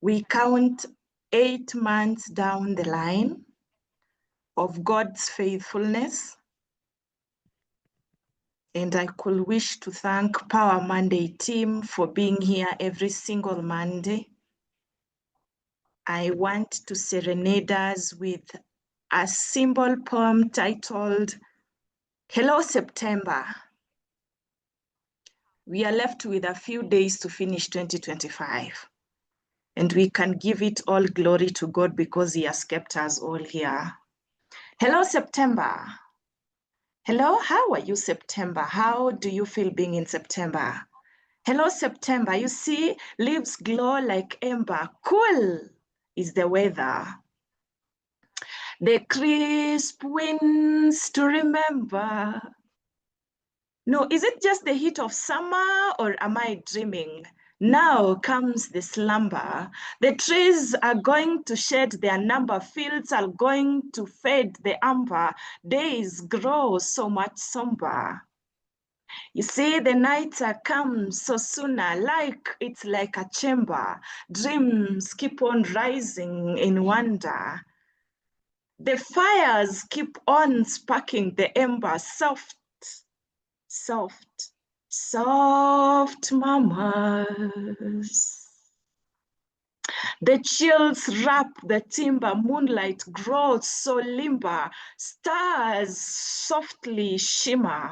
We count 8 months down the line of God's faithfulness. And I could wish to thank Power Monday team for being here every single Monday. I want to serenade us with a simple poem titled, Hello, September. We are left with a few days to finish 2025. And we can give it all glory to God because He has kept us all here. Hello, September. Hello, how are you, September? How do you feel being in September? Hello, September. You see, leaves glow like amber. Cool is the weather. The crisp winds to remember. No, is it just the heat of summer or am I dreaming? Now comes the slumber. The trees are going to shed their number. Fields are going to fade the amber. Days grow so much somber. You see, the nights are come so sooner, like it's like a chamber. Dreams keep on rising in wonder. The fires keep on sparking the ember, soft, soft, soft murmurs. The chills wrap the timber, moonlight grows so limber, stars softly shimmer.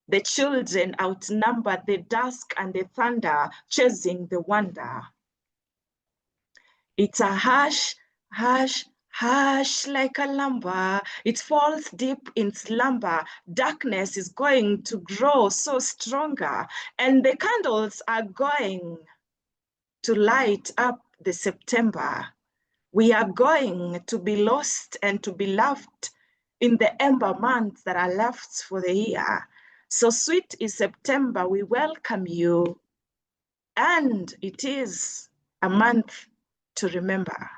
The children outnumber the dusk and the thunder, chasing the wonder. It's a hush, hush, hush like a lumber. It falls deep in slumber. Darkness is going to grow so stronger, and the candles are going to light up the September. We are going to be lost and to be loved in the ember months that are left for the year. So sweet is September, we welcome you. And it is a month to remember.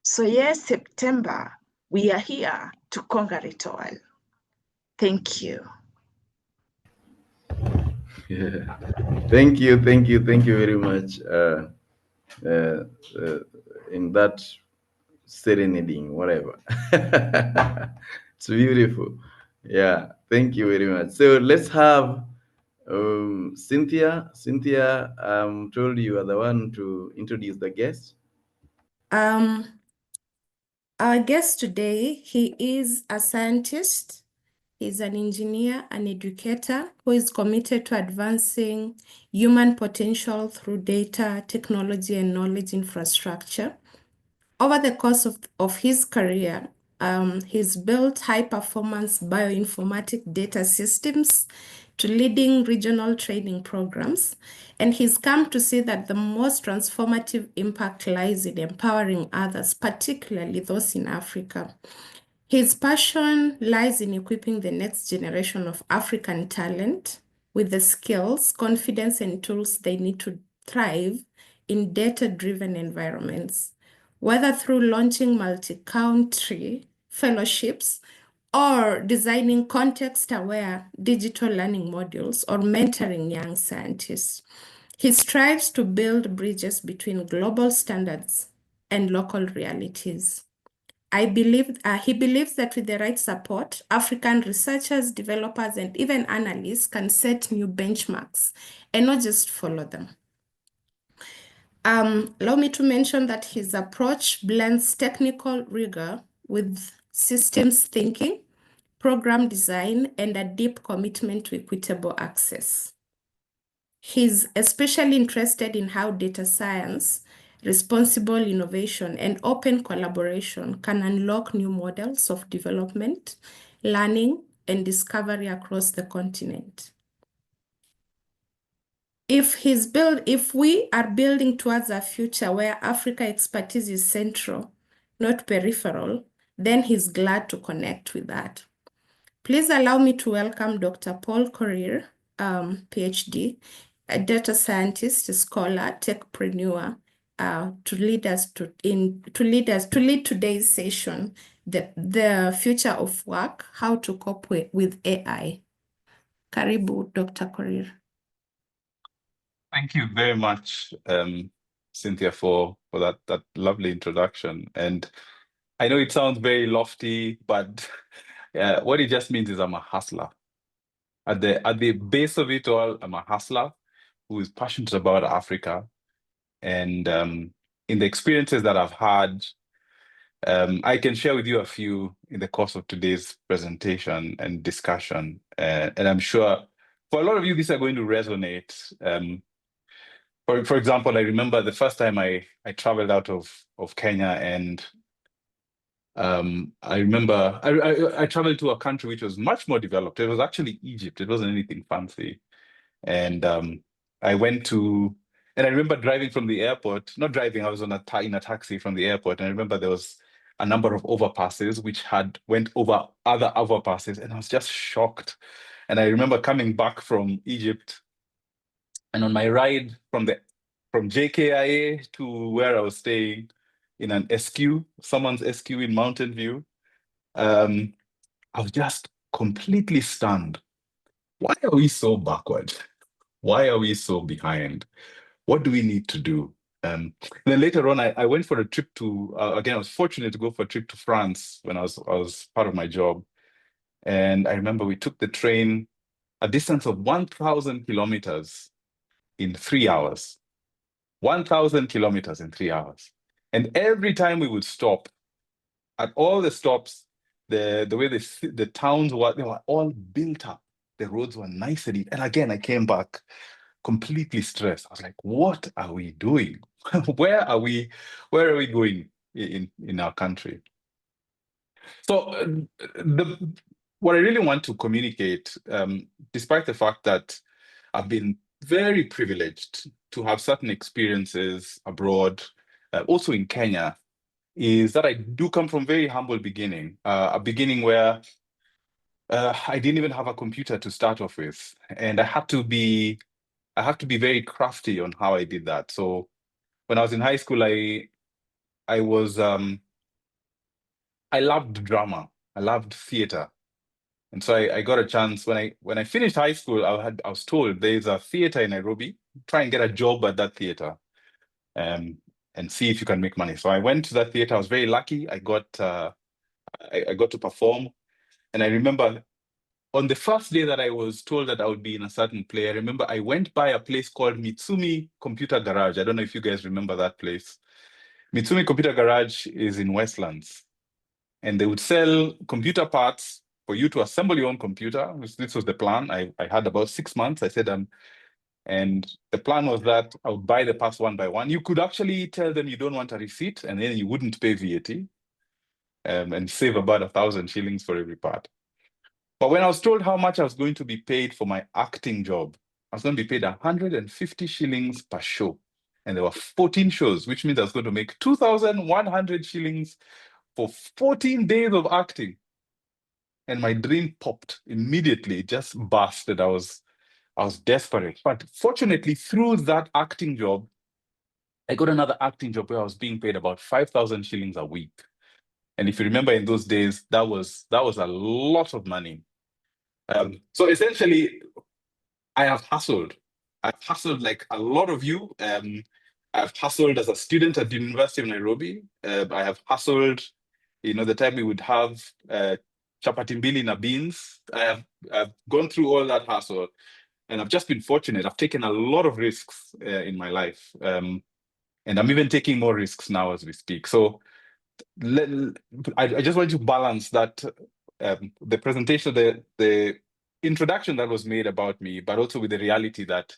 So yes, September, we are here to conquer it all. Thank you. Yeah. Thank you very much. In that serenading, whatever. It's beautiful. Yeah, thank you very much. So let's have Cynthia. Cynthia, told you are the one to introduce the guest. Our guest today, he is a scientist, he's an engineer, an educator who is committed to advancing human potential through data, technology, and knowledge infrastructure. Over the course of his career, he's built high-performance bioinformatic data systems to leading regional training programs, and he's come to see that the most transformative impact lies in empowering others, particularly those in Africa. His passion lies in equipping the next generation of African talent with the skills, confidence, and tools they need to thrive in data-driven environments, whether through launching multi-country fellowships or designing context-aware digital learning modules or mentoring young scientists. He strives to build bridges between global standards and local realities. He believes that with the right support, African researchers, developers, and even analysts can set new benchmarks and not just follow them. Allow me to mention that his approach blends technical rigor with systems thinking, program design, and a deep commitment to equitable access. He's especially interested in how data science, responsible innovation, and open collaboration can unlock new models of development, learning, and discovery across the continent. If we are building towards a future where Africa expertise is central, not peripheral, then he's glad to connect with that. Please allow me to welcome Dr. Paul Korir, PhD, a data scientist, a scholar, techpreneur, to lead today's session, the future of work, how to cope with AI. Karibu, Dr. Korir. Thank you very much, Cynthia, for that lovely introduction. And I know it sounds very lofty, but what it just means is I'm a hustler. At the base of it all, I'm a hustler who is passionate about Africa. And in the experiences that I've had, I can share with you a few in the course of today's presentation and discussion. And I'm sure for a lot of you, these are going to resonate. For example, I remember the first time I traveled out of Kenya, and I remember I traveled to a country which was much more developed. It was actually Egypt. It wasn't anything fancy. And I went to, and I remember driving from the airport, not driving, I was in a taxi from the airport. And I remember there was a number of overpasses which went over other overpasses, and I was just shocked. And I remember coming back from Egypt, and on my ride from JKIA to where I was staying in an SQ, someone's SQ in Mountain View, I was just completely stunned. Why are we so backward? Why are we so behind? What do we need to do? Then later on, I went for a trip to, again, I was fortunate to go for a trip to France when I was part of my job. And I remember we took the train a distance of 1,000 kilometers in 3 hours. 1,000 kilometers in 3 hours. And every time we would stop, at all the stops, the way the towns were, they were all built up. The roads were nice and neat. And again, I came back completely stressed. I was like, what are we doing? Where are we going in our country? So what I really want to communicate, despite the fact that I've been very privileged to have certain experiences abroad, also in Kenya, is that I do come from very humble beginning, a beginning where I didn't even have a computer to start off with, and I had to be very crafty on how I did that. So when I was in high school, I loved drama, I loved theater. And so I got a chance when I finished high school. I was told there's a theater in Nairobi. Try and get a job at that theater, and see if you can make money. So I went to that theater. I was very lucky. I got to perform, and I remember on the first day that I was told that I would be in a certain play. I remember I went by a place called Mitsumi Computer Garage. I don't know if you guys remember that place. Mitsumi Computer Garage is in Westlands, and they would sell computer parts for you to assemble your own computer. This was the plan. I had about 6 months. I said, and the plan was that I would buy the parts one by one. You could actually tell them you don't want a receipt, and then you wouldn't pay VAT, and save about 1,000 shillings for every part. But when I was told how much I was going to be paid for my acting job, I was going to be paid 150 shillings per show. And there were 14 shows, which means I was going to make 2,100 shillings for 14 days of acting. And my dream popped immediately. It just busted. I was desperate. But fortunately, through that acting job, I got another acting job where I was being paid about 5,000 shillings a week. And if you remember, in those days, that was a lot of money. So essentially, I have hustled. I've hustled like a lot of you. I've hustled as a student at the University of Nairobi. I have hustled, the time we would have chapati mbili na beans. I've gone through all that hustle, and I've just been fortunate. I've taken a lot of risks in my life, and I'm even taking more risks now as we speak. So I just want to balance that, the presentation, the introduction that was made about me, but also with the reality that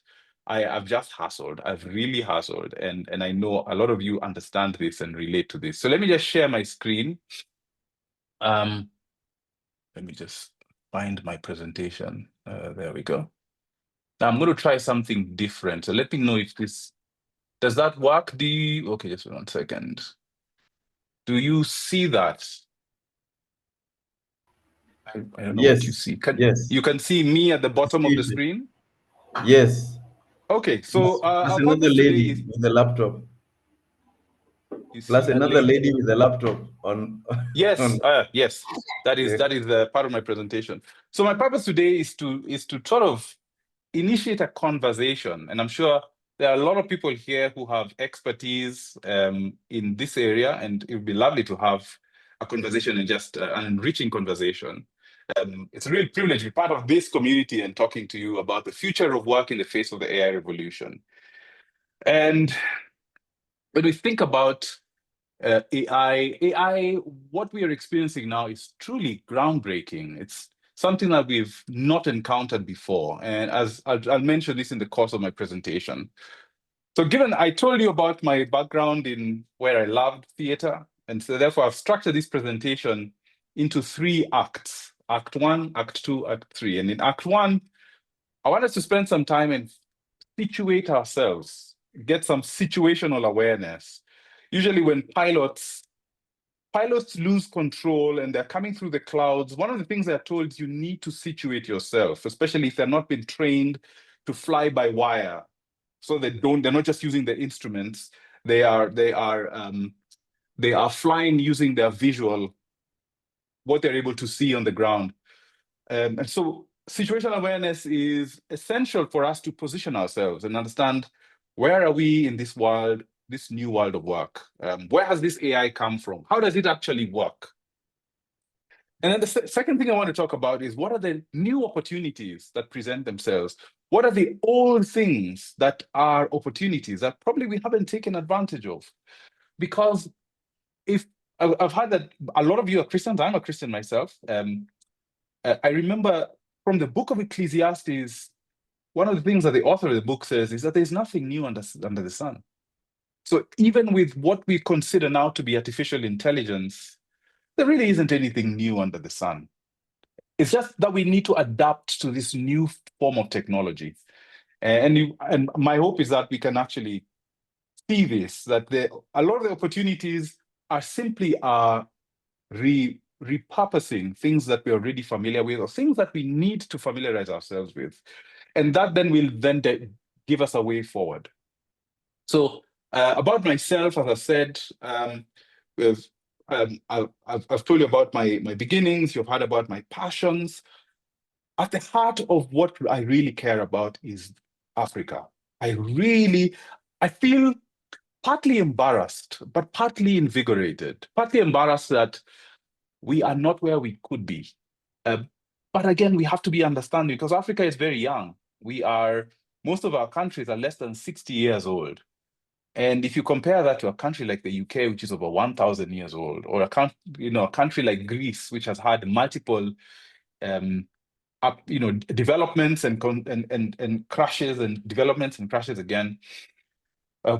I've just hustled. I've really hustled, and I know a lot of you understand this and relate to this. So let me just share my screen. Let me just find my presentation. There we go. Now I'm going to try something different. So let me know if does that work? Okay, just 1 second. Do you see that? I don't know what you see. Yes. You can see me at the bottom of the screen? Yes. Okay, so Plus our another purpose today lady is... with a laptop. Plus another lady with a laptop on. Yes, yes. That is part of my presentation. So my purpose today is to sort of initiate a conversation, and I'm sure there are a lot of people here who have expertise in this area, and it would be lovely to have a conversation and just an enriching conversation. It's a real privilege to be part of this community and talking to you about the future of work in the face of the AI revolution. And when we think about AI, what we are experiencing now is truly groundbreaking. It's something that we've not encountered before. And as I'll mention this in the course of my presentation. So given I told you about my background in where I loved theater, and so therefore I've structured this presentation into 3 acts: Act 1, Act 2, Act 3. And in Act 1, I want us to spend some time and situate ourselves, get some situational awareness. Usually when pilots lose control and they're coming through the clouds, one of the things they're told is you need to situate yourself, especially if they're not been trained to fly by wire. So they're not just using the instruments, they are flying using their visual, what they're able to see on the ground. And so situational awareness is essential for us to position ourselves and understand where are we in this world, this new world of work. Where has this AI come from? How does it actually work? And then the second thing I want to talk about is what are the new opportunities that present themselves? What are the old things that are opportunities that probably we haven't taken advantage of? Because if I've heard that a lot of you are Christians, I'm a Christian myself. I remember from the book of Ecclesiastes, one of the things that the author of the book says is that there's nothing new under the sun. So even with what we consider now to be artificial intelligence, there really isn't anything new under the sun. It's just that we need to adapt to this new form of technology. And my hope is that we can actually see this, that a lot of the opportunities are simply repurposing things that we're already familiar with or things that we need to familiarize ourselves with. And that then will give us a way forward. So about myself, as I said, I've told you about my beginnings, you've heard about my passions. At the heart of what I really care about is Africa. I feel partly embarrassed, but partly invigorated, partly embarrassed that we are not where we could be. But again, we have to be understanding because Africa is very young. Most of our countries are less than 60 years old. And if you compare that to a country like the UK, which is over 1,000 years old, or a country like Greece, which has had multiple developments and crashes and developments and crashes again,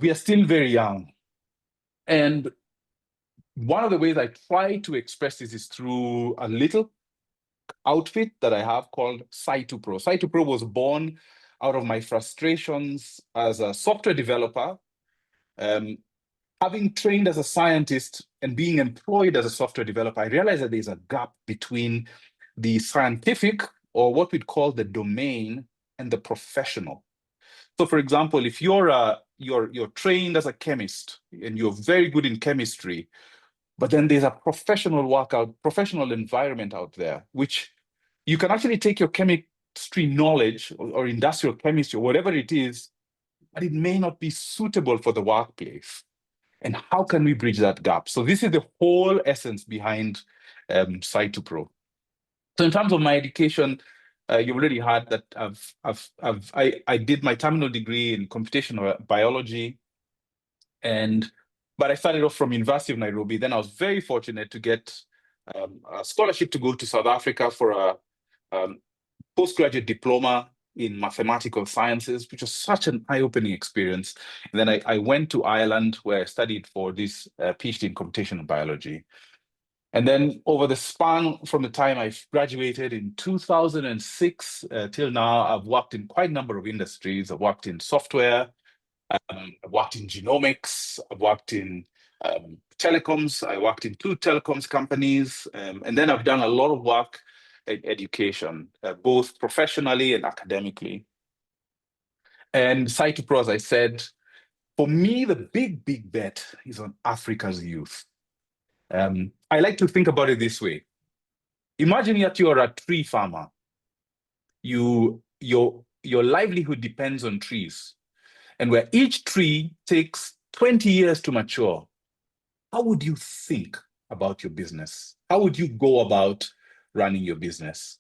we are still very young. And one of the ways I try to express this is through a little outfit that I have called Sci2Pro. Sci2Pro was born out of my frustrations as a software developer, having trained as a scientist and being employed as a software developer. I realized that there's a gap between the scientific, or what we'd call the domain, and the professional. So for example, if you're trained as a chemist and you're very good in chemistry, but then there's a professional environment out there, which you can actually take your chemistry knowledge or industrial chemistry, or whatever it is, but it may not be suitable for the workplace. And how can we bridge that gap? So this is the whole essence behind Sci2Pro. So in terms of my education, you've already heard that I did my terminal degree in computational biology, but I started off from University of Nairobi. Then I was very fortunate to get a scholarship to go to South Africa for a postgraduate diploma in mathematical sciences, which was such an eye-opening experience. And then I went to Ireland, where I studied for this PhD in computational biology. And then over the span from the time I graduated in 2006 till now, I've worked in quite a number of industries. I've worked in software, I've worked in genomics, I've worked in telecoms. I worked in 2 telecoms companies. And then I've done a lot of work in education, both professionally and academically. And Sci2Pro, as I said, for me, the big bet is on Africa's youth. I like to think about it this way. Imagine that you are a tree farmer. Your livelihood depends on trees. and where each tree takes 20 years to mature, how would you think about your business? How would you go about running your business?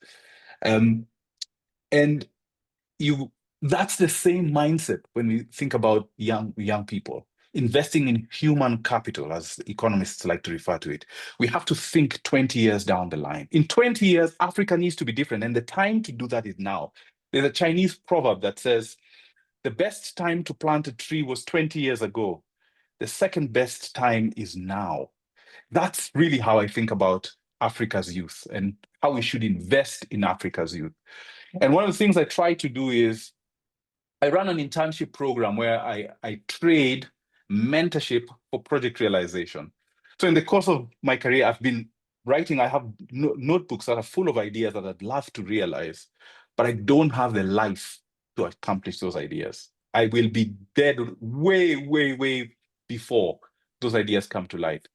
And that's the same mindset when we think about young people. Investing in human capital, as economists like to refer to it. We have to think 20 years down the line. In 20 years, Africa needs to be different, and the time to do that is now. There's a Chinese proverb that says, the best time to plant a tree was 20 years ago. The second best time is now. That's really how I think about Africa's youth and how we should invest in Africa's youth. And one of the things I try to do is I run an internship program where I trade mentorship for project realization. So in the course of my career, I've been writing, I have notebooks that are full of ideas that I'd love to realize, but I don't have the life to accomplish those ideas. I will be dead way, way, way before those ideas come to light.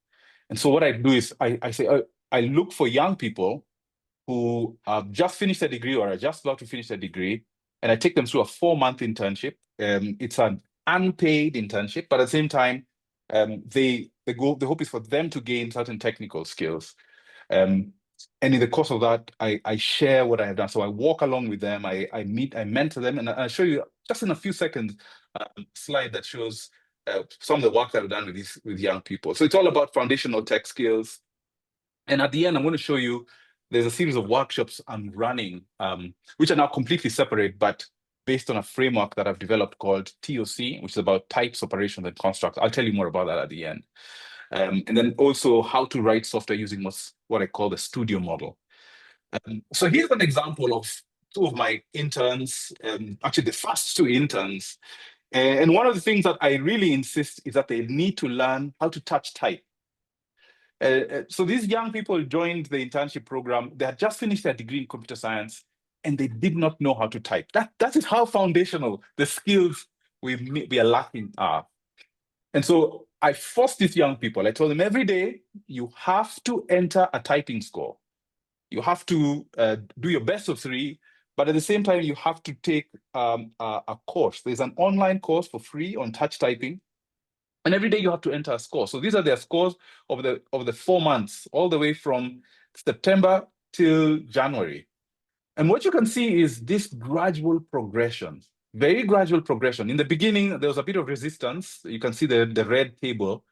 And so what I do is I look for young people who have just finished a degree or are just about to finish a degree, and I take them through a 4-month internship. It's an unpaid internship, but at the same time, the hope is for them to gain certain technical skills. And in the course of that, I share what I have done. So I walk along with them, I mentor them, and I'll show you just in a few seconds a slide that shows some of the work that I've done with young people. So it's all about foundational tech skills. And at the end, I'm going to show you there's a series of workshops I'm running, which are now completely separate, but based on a framework that I've developed called TOC, which is about types, operations, and constructs. I'll tell you more about that at the end. And then also how to write software using what I call the studio model. So here's an example of 2 of my interns, actually the first 2 interns. And one of the things that I really insist is that they need to learn how to touch type. So these young people joined the internship program. They had just finished their degree in computer science, and they did not know how to type. That is how foundational the skills we are lacking are. And so I forced these young people. I told them every day you have to enter a typing score. You have to do your best of 3, but at the same time you have to take a course. There's an online course for free on touch typing. And every day you have to enter a score. So these are their scores of the 4 months, all the way from September till January. And what you can see is this gradual progression, very gradual progression. In the beginning, there was a bit of resistance. You can see the red table.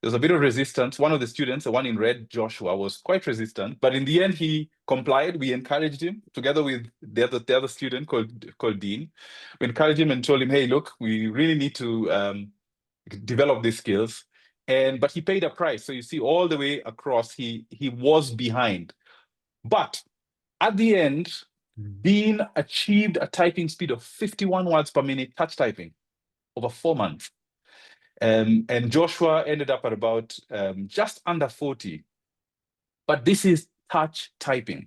There's a bit of resistance. One of the students, the one in red, Joshua, was quite resistant. But in the end, he complied. We encouraged him together with the other student called Dean. We encouraged him and told him, hey, look, we really need to develop these skills, but he paid a price. So you see all the way across, he was behind. But at the end, Dean achieved a typing speed of 51 words per minute touch typing over 4 months. And Joshua ended up at about just under 40. But this is touch typing.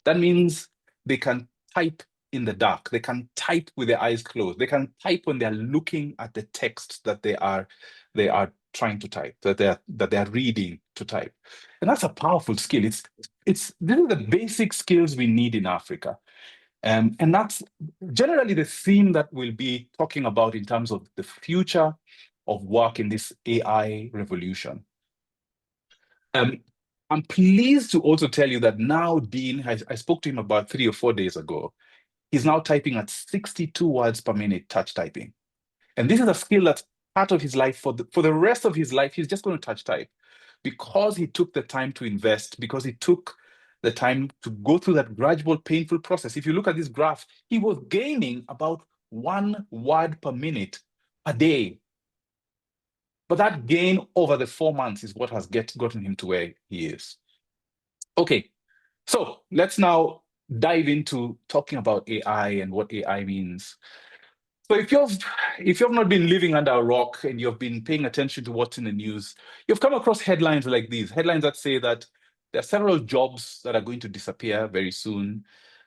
That means they can type in the dark. They can type with their eyes closed. They can type when they're looking at the text that they are trying to type, that they are reading to type. And that's a powerful skill. These are the basic skills we need in Africa. And that's generally the theme that we'll be talking about in terms of the future of work in this AI revolution. I'm pleased to also tell you that now Dean, I spoke to him about 3 or 4 days ago. He's now typing at 62 words per minute touch typing. And this is a skill that's part of his life. For the rest of his life, he's just going to touch type because he took the time to invest, because he took the time to go through that gradual, painful process. If you look at this graph, he was gaining about 1 word per minute a day. But that gain over the 4 months is what has gotten him to where he is. Okay, so let's now dive into talking about AI and what AI means. So if you've not been living under a rock and you've been paying attention to what's in the news, you've come across headlines like these, headlines that say that there are several jobs that are going to disappear very soon.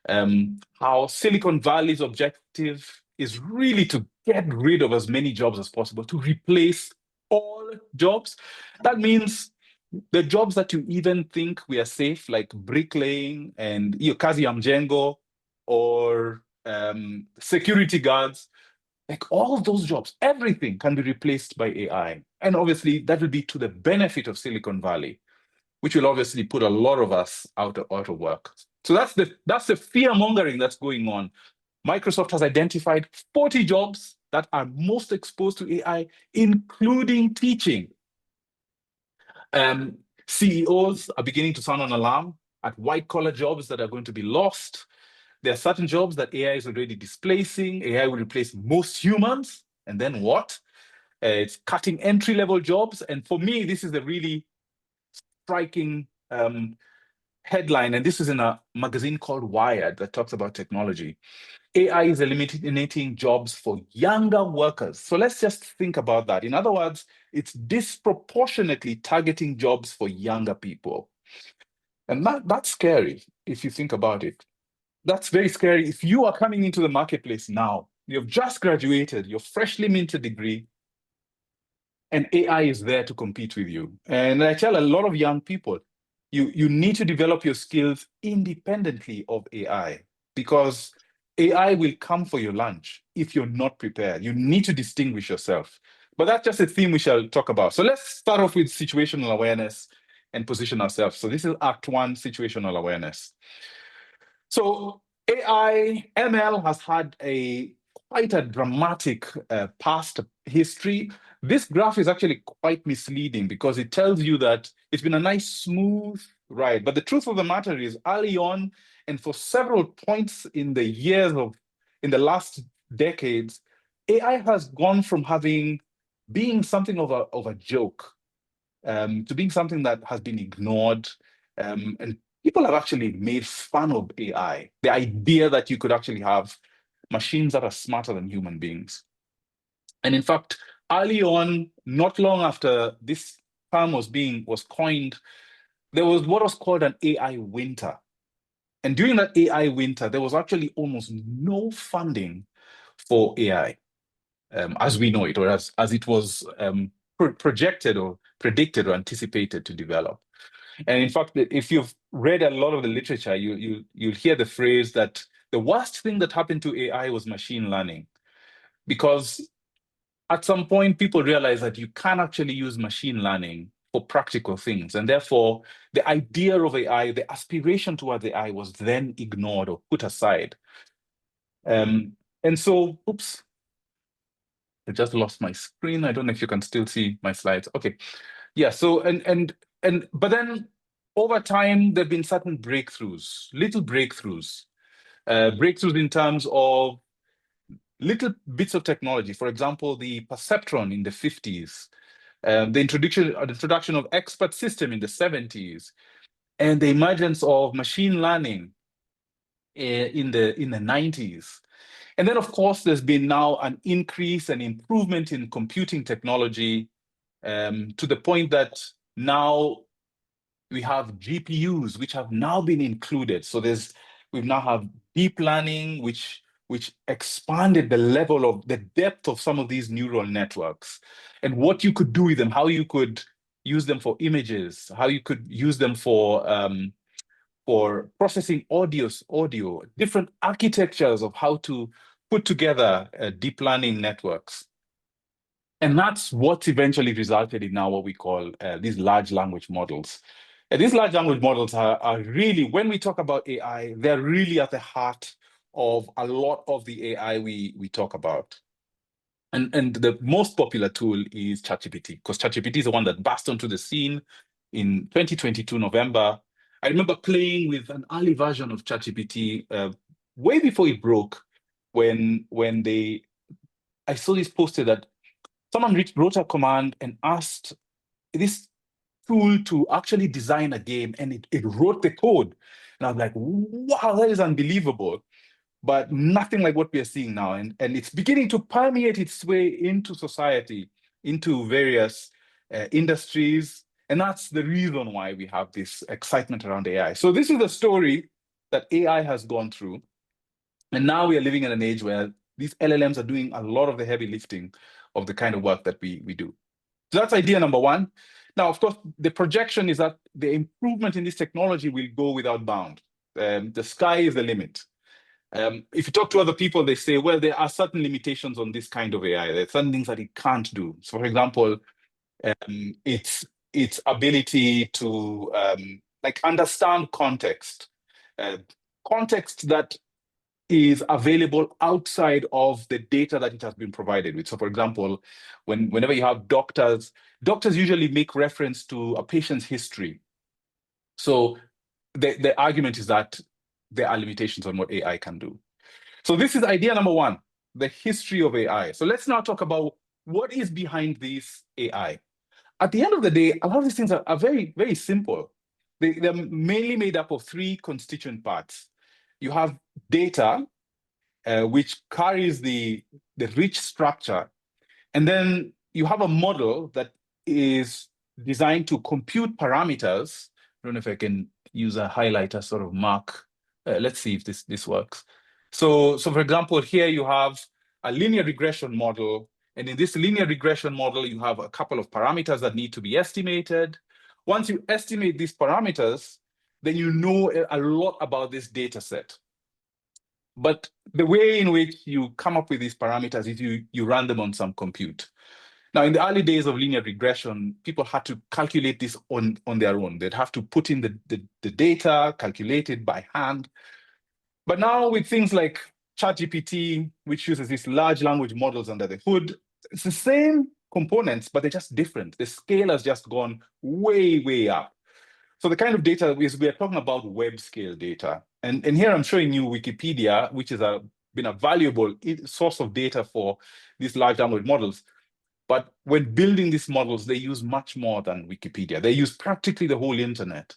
How Silicon Valley's objective is really to get rid of as many jobs as possible, to replace all jobs. That means the jobs that you even think we are safe, like bricklaying and kazi ya mjengo or security guards, Like all those jobs, everything can be replaced by AI. And obviously that will be to the benefit of Silicon Valley, which will obviously put a lot of us out of work. So that's the fear mongering that's going on. Microsoft has identified 40 jobs that are most exposed to AI, including teaching. CEOs are beginning to sound an alarm at white-collar jobs that are going to be lost. There are certain jobs that AI is already displacing. AI will replace most humans, and then what? It's cutting entry-level jobs. And for me, this is a really striking headline, and this is in a magazine called Wired that talks about technology. AI is eliminating jobs for younger workers. So let's just think about that. In other words, it's disproportionately targeting jobs for younger people. And that's scary if you think about it. That's very scary. If you are coming into the marketplace now, you've just graduated, you're freshly minted degree, and AI is there to compete with you. And I tell a lot of young people, you need to develop your skills independently of AI, because AI will come for your lunch if you're not prepared. You need to distinguish yourself. But that's just a theme we shall talk about. So let's start off with situational awareness and position ourselves. So this is Act 1, situational awareness. So AI, ML has had quite a dramatic past history. This graph is actually quite misleading because it tells you that it's been a nice, smooth ride. But the truth of the matter is, early on, and for several points in the last decades, AI has gone from being something of a joke to being something that has been ignored. And people have actually made fun of AI. The idea that you could actually have machines that are smarter than human beings. And in fact, early on, not long after this term was coined, there was what was called an AI winter. And during that AI winter, there was actually almost no funding for AI as we know it, or as it was projected or predicted or anticipated to develop. And in fact, if you've read a lot of the literature, you'll hear the phrase that the worst thing that happened to AI was machine learning, because at some point people realized that you can actually use machine learning for practical things, and therefore the idea of AI, the aspiration towards AI, was then ignored or put aside. And so, oops, I just lost my screen. I don't know if you can still see my slides. Okay, yeah. So but then over time there've been certain breakthroughs, little breakthroughs, breakthroughs in terms of little bits of technology. For example, the perceptron in the 50s, the introduction of expert system in the 70s, and the emergence of machine learning in the 90s. And then, of course, there's been now an increase and improvement in computing technology to the point that now we have GPUs, which have now been included. So we now have deep learning, which expanded the level of the depth of some of these neural networks and what you could do with them, how you could use them for images, how you could use them for processing audio, different architectures of how to put together deep learning networks. And that's what eventually resulted in now what we call these large language models. And these large language models are really, when we talk about AI, they're really at the heart of a lot of the AI we talk about. And the most popular tool is ChatGPT, because ChatGPT is the one that burst onto the scene in 2022 November. I remember playing with an early version of ChatGPT way before it broke, when I saw this posted that someone wrote a command and asked this tool to actually design a game, and it wrote the code. And I was like, wow, that is unbelievable. But nothing like what we are seeing now. And it's beginning to permeate its way into society, into various industries. And that's the reason why we have this excitement around AI. So this is the story that AI has gone through. And now we are living in an age where these LLMs are doing a lot of the heavy lifting of the kind of work that we do. So that's idea number one. Now, of course, the projection is that the improvement in this technology will go without bound. The sky is the limit. If you talk to other people, they say, well, there are certain limitations on this kind of AI. There are certain things that it can't do. So, for example, its ability to like understand context, context that is available outside of the data that it has been provided with. So, for example, whenever you have doctors usually make reference to a patient's history. So the argument is that there are limitations on what AI can do. So this is idea number one, the history of AI. So let's now talk about what is behind this AI. At the end of the day, a lot of these things are very, very simple. They're mainly made up of three constituent parts. You have data, which carries the rich structure. And then you have a model that is designed to compute parameters. I don't know if I can use a highlighter sort of mark. Let's see if this works. So for example, here you have a linear regression model. And in this linear regression model, you have a couple of parameters that need to be estimated. Once you estimate these parameters, then you know a lot about this data set. But the way in which you come up with these parameters is you run them on some compute. Now, in the early days of linear regression, people had to calculate this on their own. They'd have to put in the data, calculate it by hand. But now with things like ChatGPT, which uses these large language models under the hood, it's the same components, but they're just different. The scale has just gone way, way up. So the kind of data we are talking about web scale data. And here I'm showing you Wikipedia, which has been a valuable source of data for these large language models. But when building these models, they use much more than Wikipedia. They use practically the whole internet.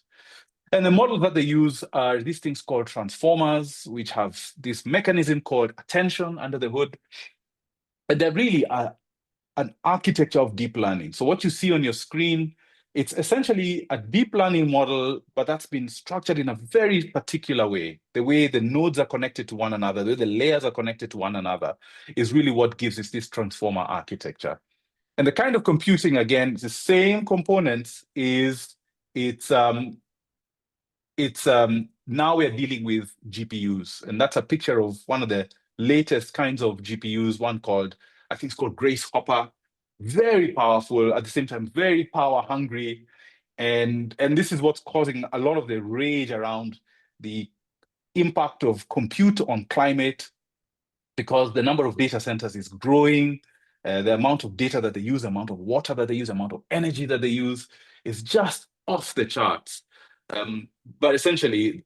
And the models that they use are these things called transformers, which have this mechanism called attention under the hood. And they're really an architecture of deep learning. So what you see on your screen, it's essentially a deep learning model, but that's been structured in a very particular way. The way the nodes are connected to one another, the way the layers are connected to one another is really what gives us this transformer architecture. And the kind of computing, again, the same components now we're dealing with GPUs. And that's a picture of one of the latest kinds of GPUs, one called, I think it's called Grace Hopper. Very powerful, at the same time, very power hungry. And this is what's causing a lot of the rage around the impact of compute on climate, because the number of data centers is growing. The amount of data that they use, the amount of water that they use, the amount of energy that they use is just off the charts. But essentially,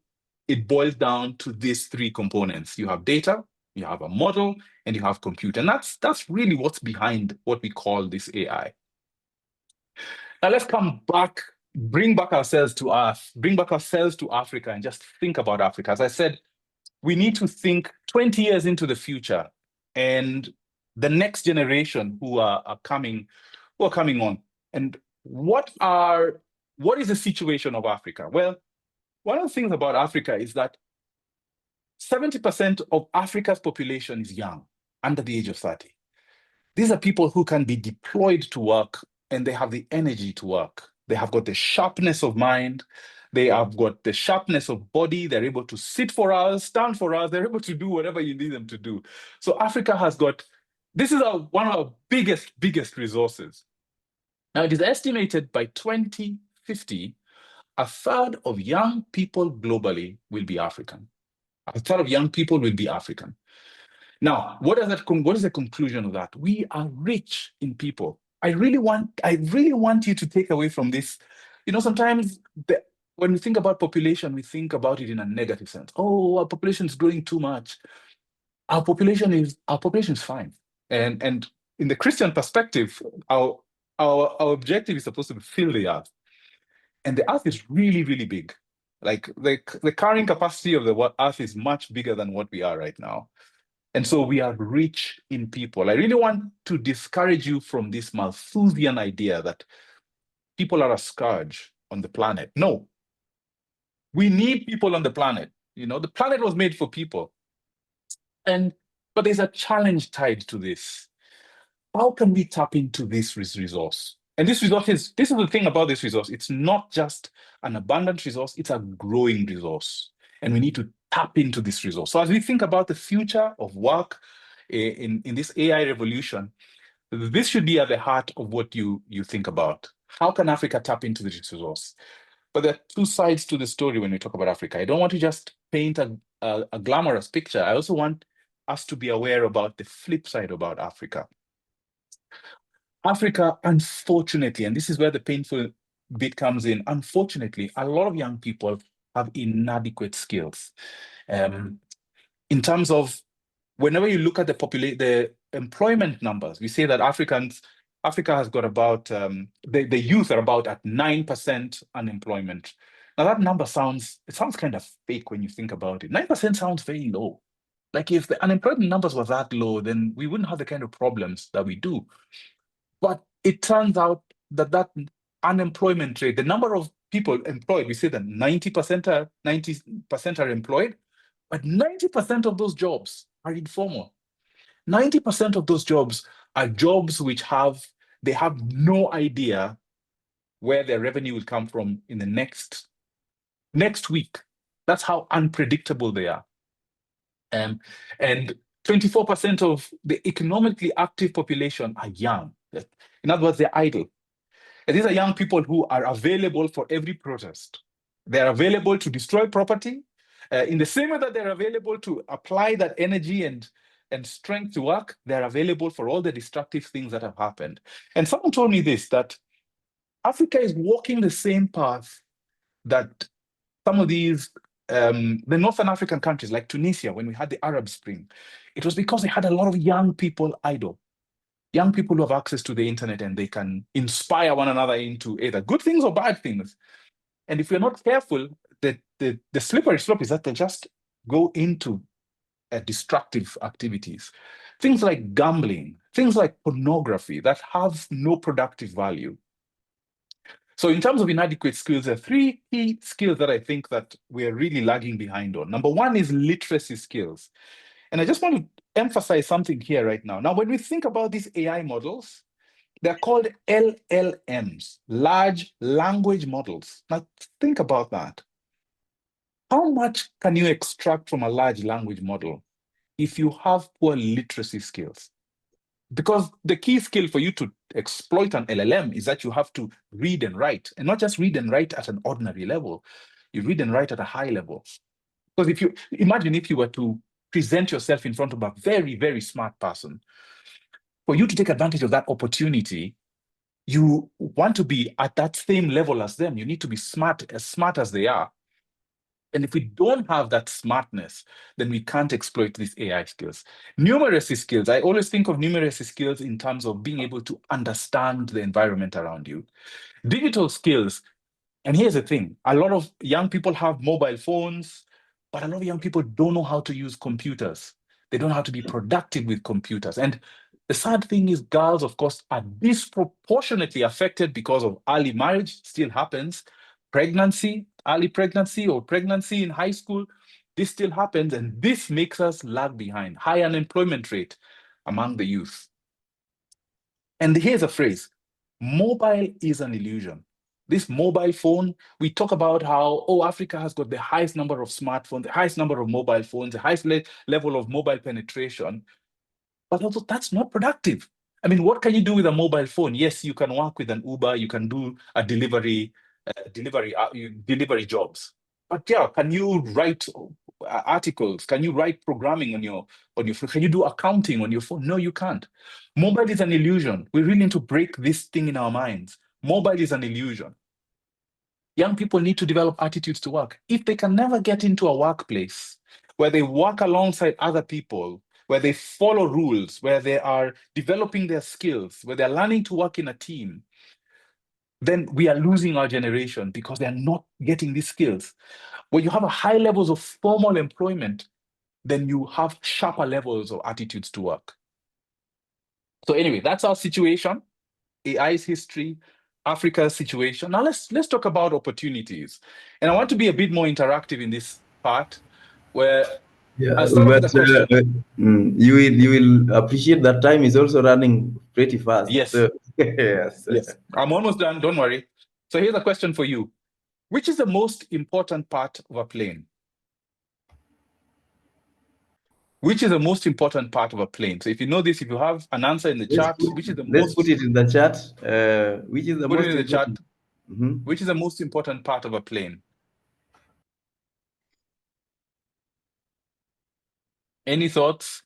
it boils down to these three components. You have data, you have a model, and you have compute. And that's really what's behind what we call this AI. Now let's come back, bring back ourselves to Earth, bring back ourselves to Africa, and just think about Africa. As I said, we need to think 20 years into the future and the next generation who are coming on. And what is the situation of Africa? Well, one of the things about Africa is that 70% of Africa's population is young, under the age of 30. These are people who can be deployed to work and they have the energy to work. They have got the sharpness of mind. They have got the sharpness of body. They're able to sit for hours, stand for hours. They're able to do whatever you need them to do. So Africa has got, this is one of our biggest resources. Now it is estimated by 2050, a third of young people globally will be African. A third of young people will be African. Now, what is the conclusion of that? We are rich in people. I really want you to take away from this. Sometimes when we think about population, we think about it in a negative sense. Oh, our population is growing too much. Our population is fine. And in the Christian perspective, our objective is supposed to fill the earth. And the earth is really, really big. Like the carrying capacity of the earth is much bigger than what we are right now. And so we are rich in people. I really want to discourage you from this Malthusian idea that people are a scourge on the planet. No, we need people on the planet. The planet was made for people. But there's a challenge tied to this. How can we tap into this resource? And this is the thing about this resource. It's not just an abundant resource, it's a growing resource. and we need to tap into this resource. So as we think about the future of work in this AI revolution, this should be at the heart of what you think about. How can Africa tap into this resource? But there are two sides to the story when we talk about Africa. I don't want to just paint a glamorous picture. I also want us to be aware about the flip side about Africa. Africa, unfortunately, and this is where the painful bit comes in, unfortunately, a lot of young people have inadequate skills. In terms of, whenever you look at the employment numbers, we say that Africa has got about, the youth are about at 9% unemployment. Now that number sounds kind of fake when you think about it. 9% sounds very low. Like if the unemployment numbers were that low, then we wouldn't have the kind of problems that we do. But it turns out that unemployment rate, the number of people employed, we say that 90% are employed, but 90% of those jobs are informal. 90% of those jobs are jobs which they have no idea where their revenue will come from in the next week. That's how unpredictable they are. And 24% of the economically active population are young. In other words, they're idle. And these are young people who are available for every protest. They're available to destroy property in the same way that they're available to apply that energy and strength to work. They're available for all the destructive things that have happened. And someone told me this, that Africa is walking the same path that some of these, the Northern African countries like Tunisia, when we had the Arab Spring, it was because they had a lot of young people idle. Young people who have access to the internet and they can inspire one another into either good things or bad things. And if we're not careful, the slippery slope is that they just go into destructive activities. Things like gambling, things like pornography that have no productive value. So in terms of inadequate skills, there are three key skills that I think that we're really lagging behind on. Number one is literacy skills. And I just want to emphasize something here right now. Now, when we think about these AI models, they're called LLMs, large language models. Now, think about that. How much can you extract from a large language model if you have poor literacy skills? Because the key skill for you to exploit an LLM is that you have to read and write, and not just read and write at an ordinary level. You read and write at a high level. Because if you imagine if you were to present yourself in front of a very, very smart person, for you to take advantage of that opportunity, you want to be at that same level as them. You need to be smart as they are. And if we don't have that smartness, then we can't exploit these AI skills. Numeracy skills, I always think of numeracy skills in terms of being able to understand the environment around you. Digital skills, and here's the thing, a lot of young people have mobile phones, but a lot of young people don't know how to use computers. They don't know how to be productive with computers. And the sad thing is girls, of course, are disproportionately affected because of early marriage, still happens. Pregnancy, early pregnancy or pregnancy in high school, this still happens, and this makes us lag behind. High unemployment rate among the youth. And here's a phrase, mobile is an illusion. This mobile phone, we talk about how, Africa has got the highest number of smartphones, the highest number of mobile phones, the highest level of mobile penetration, but also that's not productive. I mean, what can you do with a mobile phone? Yes, you can work with an Uber, you can do a delivery jobs. But yeah, can you write articles? Can you write programming on your phone? Can you do accounting on your phone? No, you can't. Mobile is an illusion. We really need to break this thing in our minds. Mobile is an illusion. Young people need to develop attitudes to work. If they can never get into a workplace where they work alongside other people, where they follow rules, where they are developing their skills, where they're learning to work in a team, then we are losing our generation because they're not getting these skills. When you have a high levels of formal employment, then you have sharper levels of attitudes to work. So anyway, that's our situation, AI's history, Africa's situation. Now let's talk about opportunities. And I want to be a bit more interactive in this part, where I'll start off with a question. You will appreciate that time is also running pretty fast. Yes. So, yes. I'm almost done, don't worry. So here's a question for you. Which is the most important part of a plane? Which is the most important part of a plane? So if you know this, if you have an answer in the chat, which is the Let's most, put it in the chat. Which is the put most it in the chat, important? Mhm. which is the most important part of a plane? Any thoughts?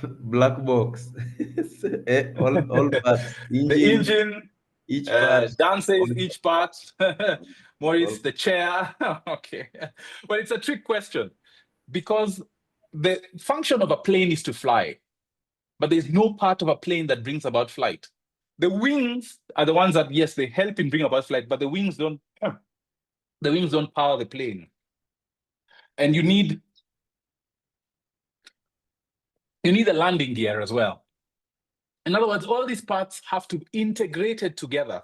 Black box. All parts. The engine, Each part. Dan says all- each part. Maurice, all- the chair. Okay. But it's a trick question because the function of a plane is to fly, but there's no part of a plane that brings about flight. The wings are the ones that, yes, they help in bringing about flight, but the wings don't power the plane. And you need a landing gear as well. In other words, all these parts have to be integrated together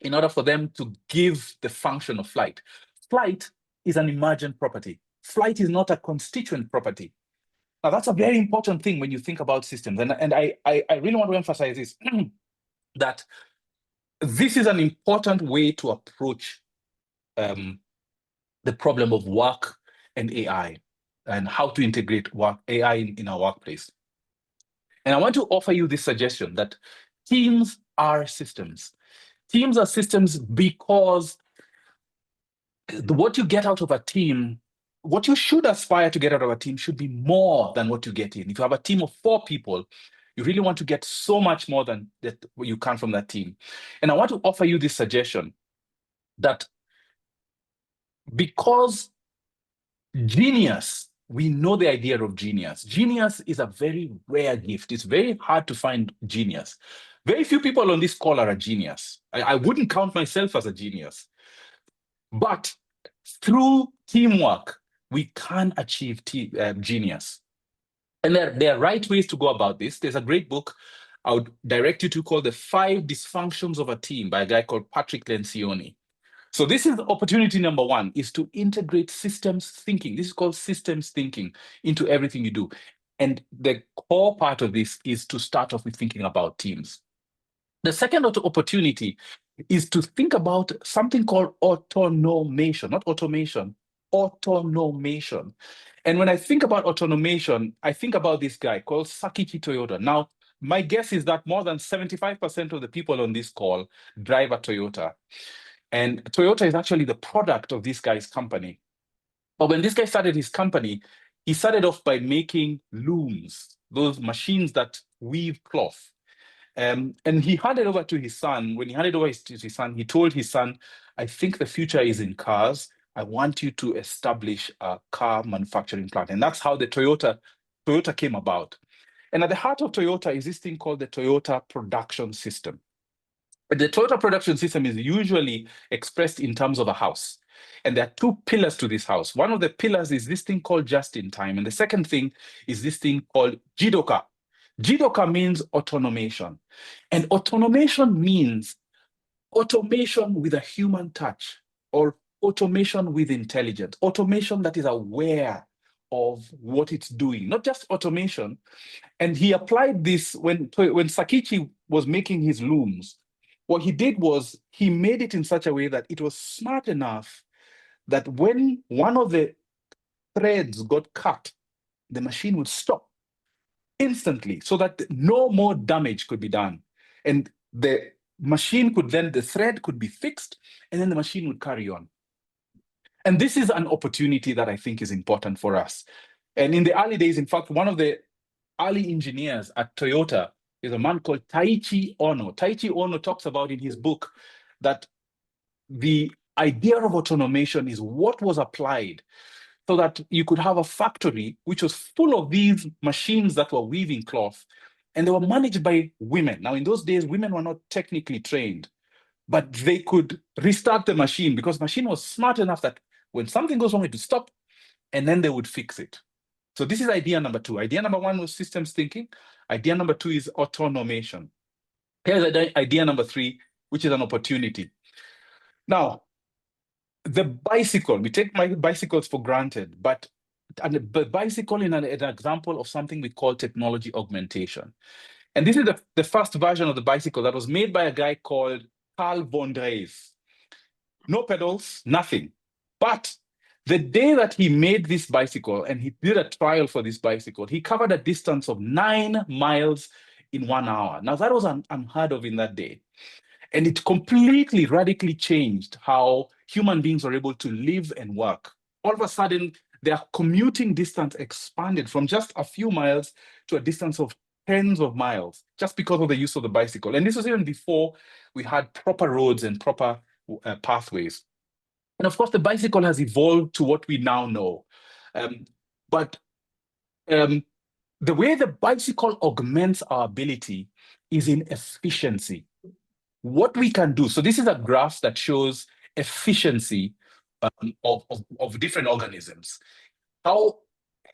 in order for them to give the function of flight. Flight is an emergent property. Flight is not a constituent property. Now, that's a very important thing when you think about systems. And I really want to emphasize this, that this is an important way to approach the problem of work and AI and how to integrate AI in our workplace. And I want to offer you this suggestion that teams are systems. Teams are systems because what you get out of a team, what you should aspire to get out of a team should be more than what you get in. If you have a team of 4 people, you really want to get so much more than that what you can from that team. And I want to offer you this suggestion that because genius, we know the idea of genius. Genius is a very rare gift. It's very hard to find genius. Very few people on this call are a genius. I wouldn't count myself as a genius. But through teamwork, we can achieve genius. And there are right ways to go about this. There's a great book I would direct you to called The 5 Dysfunctions of a Team by a guy called Patrick Lencioni. So this is opportunity number 1, is to integrate systems thinking. This is called systems thinking into everything you do. And the core part of this is to start off with thinking about teams. The second opportunity is to think about something called automation, not automation, automation. And when I think about automation, I think about this guy called Sakichi Toyoda. Now, my guess is that more than 75% of the people on this call drive a Toyota. And Toyota is actually the product of this guy's company. But when this guy started his company, he started off by making looms, those machines that weave cloth. And he handed over to his son. When he handed over to his son, he told his son, I think the future is in cars. I want you to establish a car manufacturing plant. And that's how the Toyota came about. And at the heart of Toyota is this thing called the Toyota production system. The Toyota production system is usually expressed in terms of a house. And there are 2 pillars to this house. One of the pillars is this thing called just in time. And the second thing is this thing called Jidoka. Jidoka means automation. And automation means automation with a human touch, or automation with intelligence, automation that is aware of what it's doing, not just automation. And he applied this when Sakichi was making his looms. What he did was he made it in such a way that it was smart enough that when one of the threads got cut, the machine would stop instantly so that no more damage could be done. And the thread could be fixed, and then the machine would carry on. And this is an opportunity that I think is important for us. And in the early days, in fact, one of the early engineers at Toyota is a man called Taiichi Ono. Taiichi Ono talks about in his book that the idea of automation is what was applied so that you could have a factory which was full of these machines that were weaving cloth, and they were managed by women. Now, in those days, women were not technically trained, but they could restart the machine because the machine was smart enough that when something goes wrong, it would stop, and then they would fix it. So this is idea number 2. Idea number 1 was systems thinking. Idea number 2 is automation. Here's idea number 3, which is an opportunity. Now, the bicycle, we take my bicycles for granted, but the bicycle is an example of something we call technology augmentation. And this is the first version of the bicycle that was made by a guy called Carl von Drees. No pedals, nothing. But The day that he made this bicycle and he did a trial for this bicycle, he covered a distance of 9 miles in 1 hour. Now, that was unheard of in that day. And it completely, radically changed how human beings are able to live and work. All of a sudden, their commuting distance expanded from just a few miles to a distance of tens of miles, just because of the use of the bicycle. And this was even before we had proper roads and proper pathways. And of course, the bicycle has evolved to what we now know. But the way the bicycle augments our ability is in efficiency. What we can do. So this is a graph that shows efficiency of different organisms, how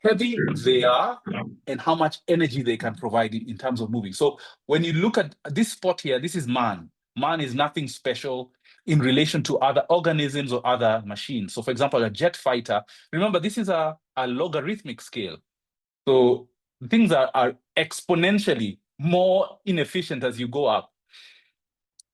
heavy they are and how much energy they can provide in terms of moving. So when you look at this spot here, this is man. Man is nothing special in relation to other organisms or other machines. So for example, a jet fighter, remember this is a logarithmic scale. So things are exponentially more inefficient as you go up.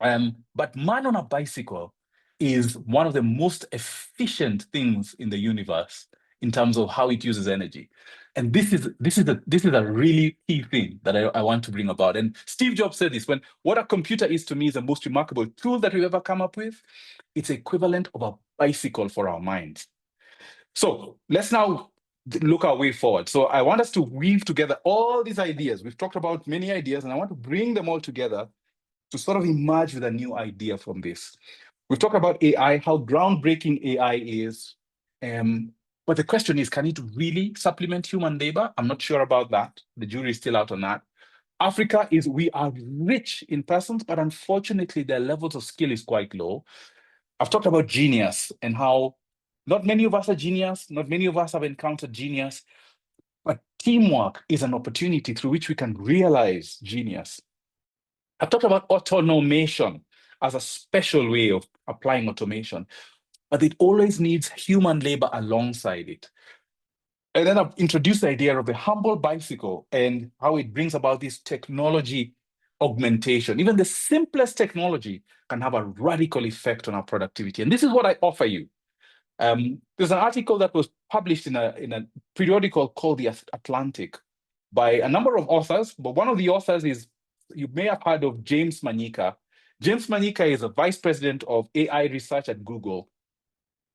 But man on a bicycle is one of the most efficient things in the universe in terms of how it uses energy. And this is a really key thing that I want to bring about. And Steve Jobs said this, when what a computer is to me is the most remarkable tool that we've ever come up with. It's equivalent of a bicycle for our minds. So let's now look our way forward. So I want us to weave together all these ideas. We've talked about many ideas, and I want to bring them all together to sort of emerge with a new idea from this. We've talked about AI, how groundbreaking AI is. But the question is, can it really supplement human labor? I'm not sure about that. The jury is still out on that. Africa we are rich in persons, but unfortunately, their levels of skill is quite low. I've talked about genius and how not many of us are genius, not many of us have encountered genius, but teamwork is an opportunity through which we can realize genius. I've talked about automation as a special way of applying automation, but it always needs human labor alongside it. And then I've introduced the idea of the humble bicycle and how it brings about this technology augmentation. Even the simplest technology can have a radical effect on our productivity. And this is what I offer you. There's an article that was published in a periodical called The Atlantic by a number of authors, but one of the authors is, you may have heard of James Manyika. James Manyika is a vice president of AI research at Google.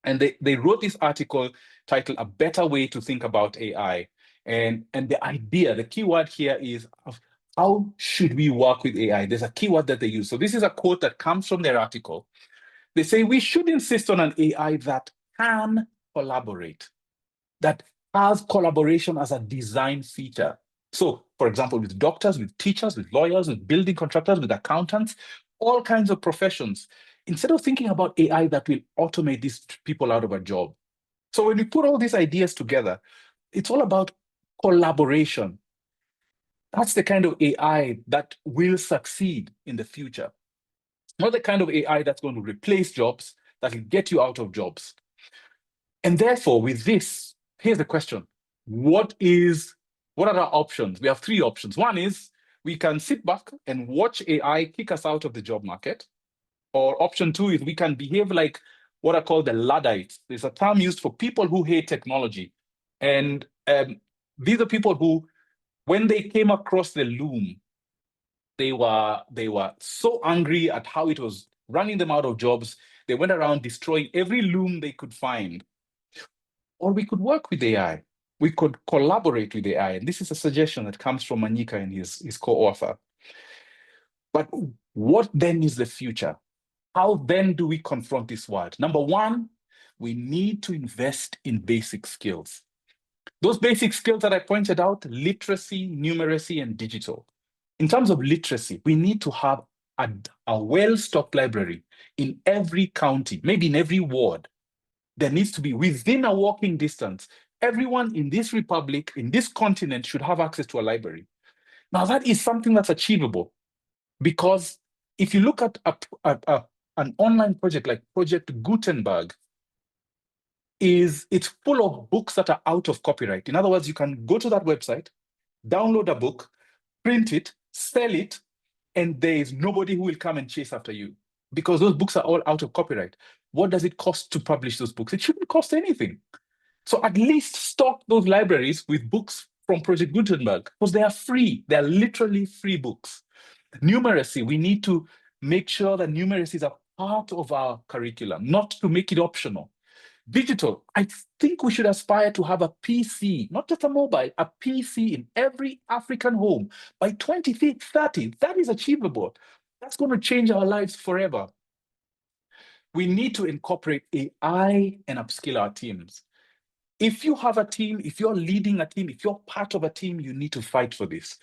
And they wrote this article titled A Better Way to Think About AI. And the idea, the key word here is, how should we work with AI? There's a key word that they use. So this is a quote that comes from their article. They say, we should insist on an AI that can collaborate, that has collaboration as a design feature. So, for example, with doctors, with teachers, with lawyers, with building contractors, with accountants, all kinds of professions, instead of thinking about AI that will automate these people out of a job. So when we put all these ideas together, it's all about collaboration. That's the kind of AI that will succeed in the future. Not the kind of AI that's going to replace jobs, that will get you out of jobs. And therefore, with this, here's the question. What are our options? We have 3 options. One is we can sit back and watch AI kick us out of the job market. Or option 2 is we can behave like what are called the Luddites. There's a term used for people who hate technology. And these are people who, when they came across the loom, they were so angry at how it was running them out of jobs. They went around destroying every loom they could find. Or we could work with AI. We could collaborate with AI. And this is a suggestion that comes from Manyika and his co-author. But what then is the future? How then do we confront this world? Number 1, we need to invest in basic skills. Those basic skills that I pointed out, literacy, numeracy, and digital. In terms of literacy, we need to have a well-stocked library in every county, maybe in every ward. There needs to be, within a walking distance, everyone in this republic, in this continent, should have access to a library. Now, that is something that's achievable, because if you look at an online project like Project Gutenberg, it's full of books that are out of copyright. In other words, you can go to that website, download a book, print it, sell it, and there is nobody who will come and chase after you, because those books are all out of copyright. What does it cost to publish those books? It shouldn't cost anything. So at least stock those libraries with books from Project Gutenberg, because they are free. They are literally free books. Numeracy, we need to make sure that numeracy is a part of our curriculum, not to make it optional. Digital, I think we should aspire to have a PC, not just a mobile, a PC in every African home by 2030. That is achievable. That's going to change our lives forever. We need to incorporate AI and upskill our teams. If you have a team, if you're leading a team, if you're part of a team, you need to fight for this.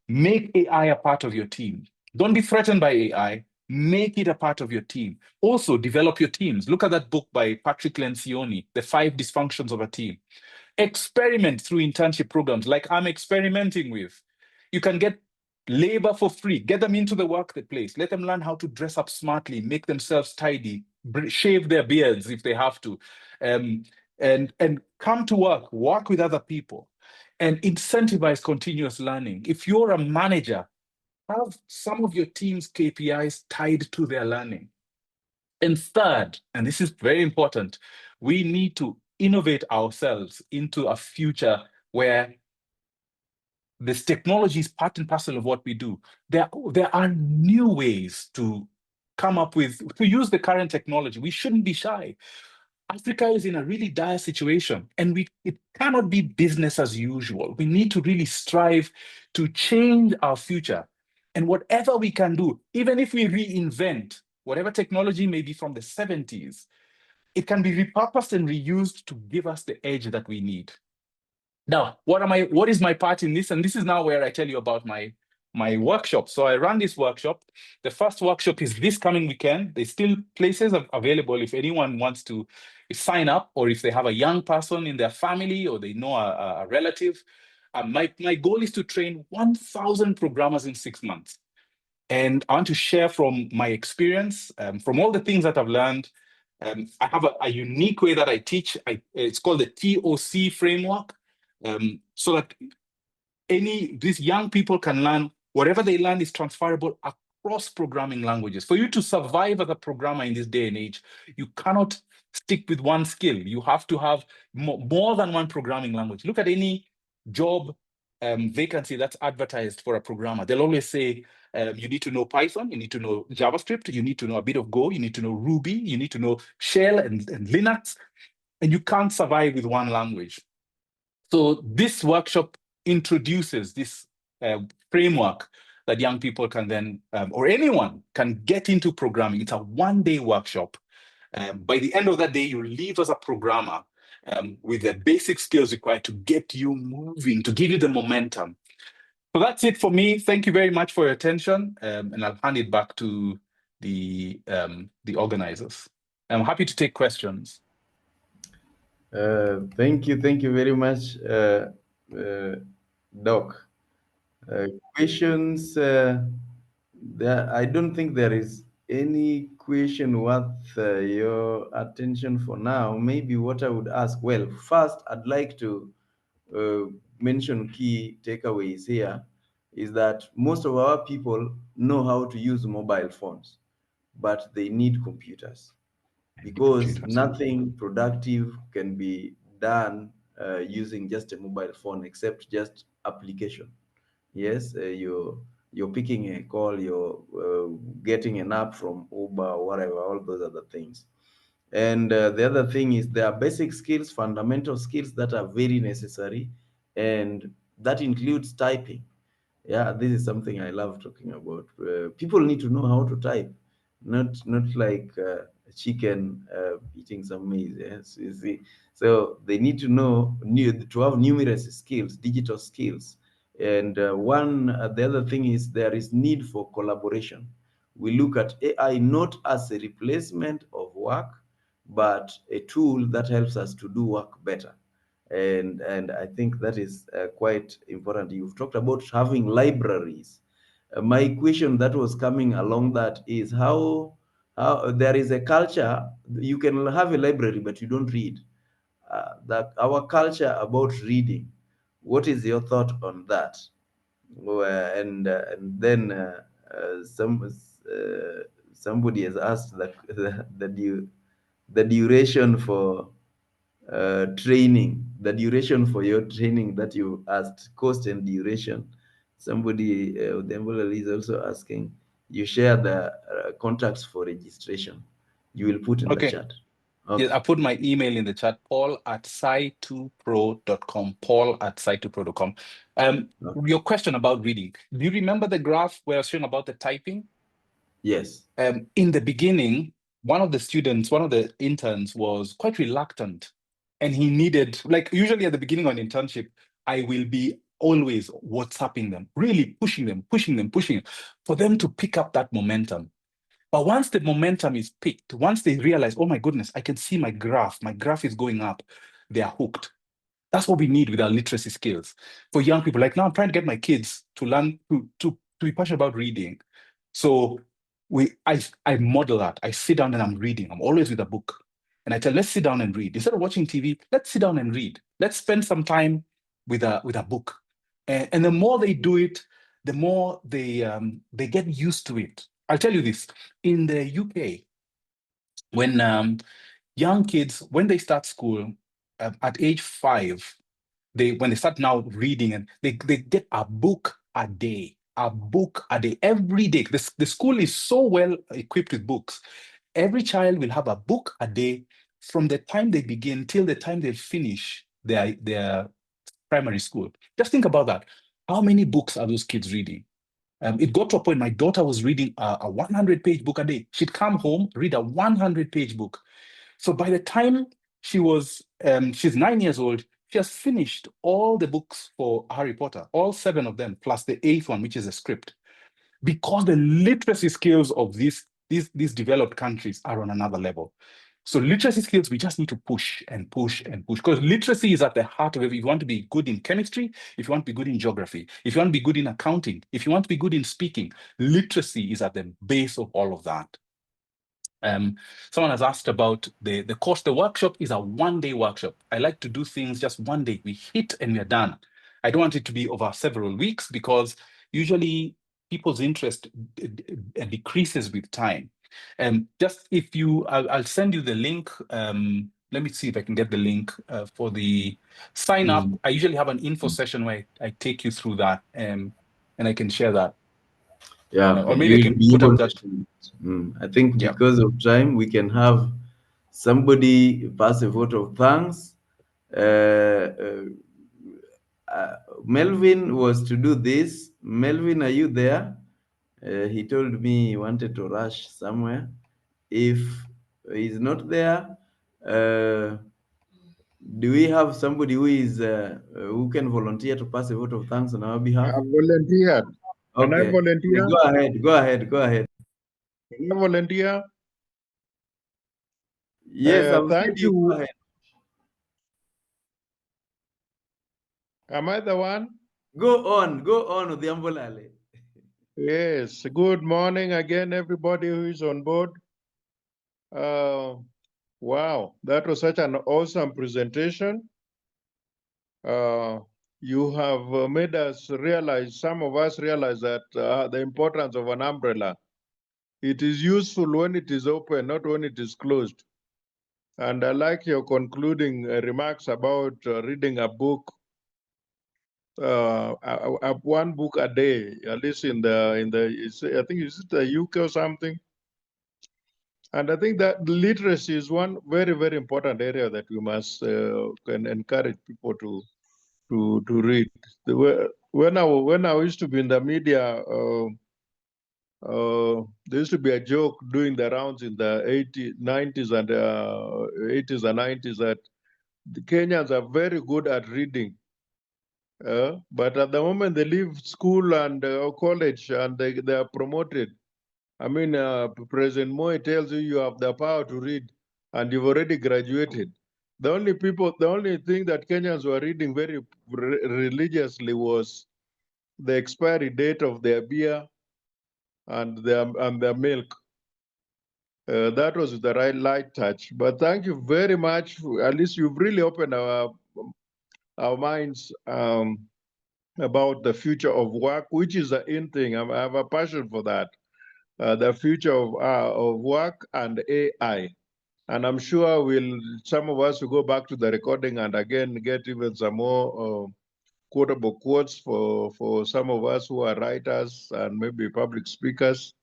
Make AI a part of your team. Don't be threatened by AI. Make it a part of your team. Also, develop your teams. Look at that book by Patrick Lencioni, The 5 Dysfunctions of a Team. Experiment through internship programs like I'm experimenting with. You can get labor for free. Get them into the workplace. Let them learn how to dress up smartly, make themselves tidy, shave their beards if they have to, and come to work with other people, and incentivize continuous learning. If you're a manager, have some of your team's KPIs tied to their learning. And third, and this is very important, we need to innovate ourselves into a future where this technology is part and parcel of what we do. There are new ways to come up with, to use the current technology. We shouldn't be shy. Africa is in a really dire situation, and it cannot be business as usual. We need to really strive to change our future. And whatever we can do, even if we reinvent whatever technology may be from the 70s, it can be repurposed and reused to give us the edge that we need. Now, what is my part in this? And this is now where I tell you about my workshop. So I run this workshop. The first workshop is this coming weekend. There's still places available if anyone wants to sign up, or if they have a young person in their family, or they know a relative. My goal is to train 1,000 programmers in 6 months. And I want to share from my experience, from all the things that I've learned. I have a unique way that I teach. It's called the TOC framework, so that these young people can learn, whatever they learn is transferable across programming languages. For you to survive as a programmer in this day and age, you cannot stick with one skill. You have to have more than one programming language. Look at any job vacancy that's advertised for a programmer. They'll always say, you need to know Python, you need to know JavaScript, you need to know a bit of Go, you need to know Ruby, you need to know Shell and Linux, and you can't survive with one language. So this workshop introduces this framework that young people can then, or anyone can get into programming. It's a one-day workshop. By the end of that day, you leave as a programmer with the basic skills required to get you moving, to give you the momentum. So that's it for me. Thank you very much for your attention, and I'll hand it back to the organizers. I'm happy to take questions. Thank you very much, Doc. Questions? I don't think there is any question worth your attention for now. Maybe what I would ask, well, first, I'd like to mention key takeaways here, is that most of our people know how to use mobile phones, but they need computers, because nothing productive can be done using just a mobile phone except just application. Yes, you're picking a call, you're getting an app from Uber or whatever, all those other things. And the other thing is there are basic skills, fundamental skills that are very necessary, and that includes typing. Yeah, this is something I love talking about. People need to know how to type, not like a chicken eating some maize. Yes, you see. So they need to know to have numerous skills, digital skills. And the other thing is there is need for collaboration. We look at AI not as a replacement of work, but a tool that helps us to do work better. And I think that is quite important. You've talked about having libraries. My question that was coming along that is how there is a culture, you can have a library but you don't read. Our culture about reading, what is your thought on that? And then somebody has asked that the duration for training, the duration for your training that you asked, cost and duration. Somebody, Udembula is also asking, you share the contacts for registration. You will put in the Okay. chat. Okay. Yes, I put my email in the chat, paul@sci2pro.com, paul@sci2pro.com. Okay. Your question about reading. Do you remember the graph where I was showing about the typing? Yes. In the beginning, one of the interns was quite reluctant, and he needed, like usually at the beginning on internship, I will be always WhatsApping them, really pushing them for them to pick up that momentum. But once the momentum is picked, once they realize, oh my goodness, I can see my graph is going up, they are hooked. That's what we need with our literacy skills. For young people, like now I'm trying to get my kids to learn to be passionate about reading. So I model that. I sit down and I'm reading. I'm always with a book. And I tell, let's sit down and read. Instead of watching TV, let's sit down and read. Let's spend some time with a book. And the more they do it, the more they get used to it. I'll tell you this. In the UK, when young kids, when they start school at age 5, when they start now reading, and they get a book a day, every day. The school is so well equipped with books. Every child will have a book a day from the time they begin till the time they finish their primary school. Just think about that. How many books are those kids reading? It got to a point, my daughter was reading a 100-page book a day. She'd come home, read a 100-page book. So by the time she's 9 years old, she has finished all the books for Harry Potter, all 7 of them, plus the 8th one, which is a script. Because the literacy skills of these developed countries are on another level. So literacy skills, we just need to push and push and push, because literacy is at the heart of it. If you want to be good in chemistry, if you want to be good in geography, if you want to be good in accounting, if you want to be good in speaking, literacy is at the base of all of that. Someone has asked about the course. The workshop is a one-day workshop. I like to do things just one day. We hit and we're done. I don't want it to be over several weeks, because usually people's interest decreases with time. Just if you, I'll send you the link. Let me see if I can get the link for the sign up. I usually have an info session where I take you through that, and I can share that. Yeah, or maybe I can put up that. I think because of time, we can have somebody pass a vote of thanks. Melvin was to do this. Melvin, are you there? He told me he wanted to rush somewhere. If he's not there, do we have somebody who is who can volunteer to pass a vote of thanks on our behalf? I volunteered. Can I Okay. volunteer? Go ahead. Go ahead. Go ahead. Can I volunteer? Yes, I'll thank you. Go you. ahead. Am I the one? Go on, Odhiambo. Yes. Good morning again, everybody who is on board. Wow, that was such an awesome presentation. You have made us realize, some of us realize that the importance of an umbrella. It is useful when it is open, not when it is closed. And I like your concluding remarks about reading a book, one book a day, at least in the I think is it the UK or something. And I think that literacy is one very, very important area that we must can encourage people to read. When I used to be in the media, there used to be a joke doing the rounds in the 80s, 90s and 80s and 90s that the Kenyans are very good at reading. But at the moment they leave school and college and they are promoted. I mean, President Moy tells you you have the power to read and you've already graduated. The only thing that Kenyans were reading very religiously was the expiry date of their beer and their milk. That was the right light touch. But thank you very much. At least you've really opened our minds about the future of work, which is the in thing. I have a passion for that. The future of work and AI. And I'm sure some of us will go back to the recording and again get even some more quotable quotes for some of us who are writers and maybe public speakers.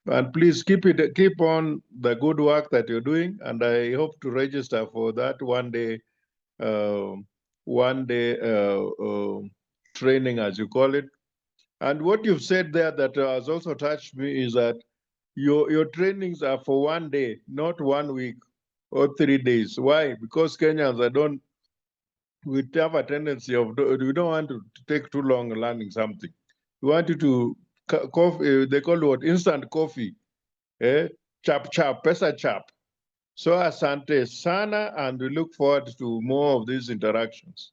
And please keep on the good work that you're doing. And I hope to register for that one day training, as you call it. And what you've said there that has also touched me is that your trainings are for one day, not 1 week or 3 days. Why? Because Kenyans we have a tendency of, we don't want to take too long learning something. We want you to coffee, they call it what? Instant coffee. Chap, pesa chap. So asante sana, and we look forward to more of these interactions.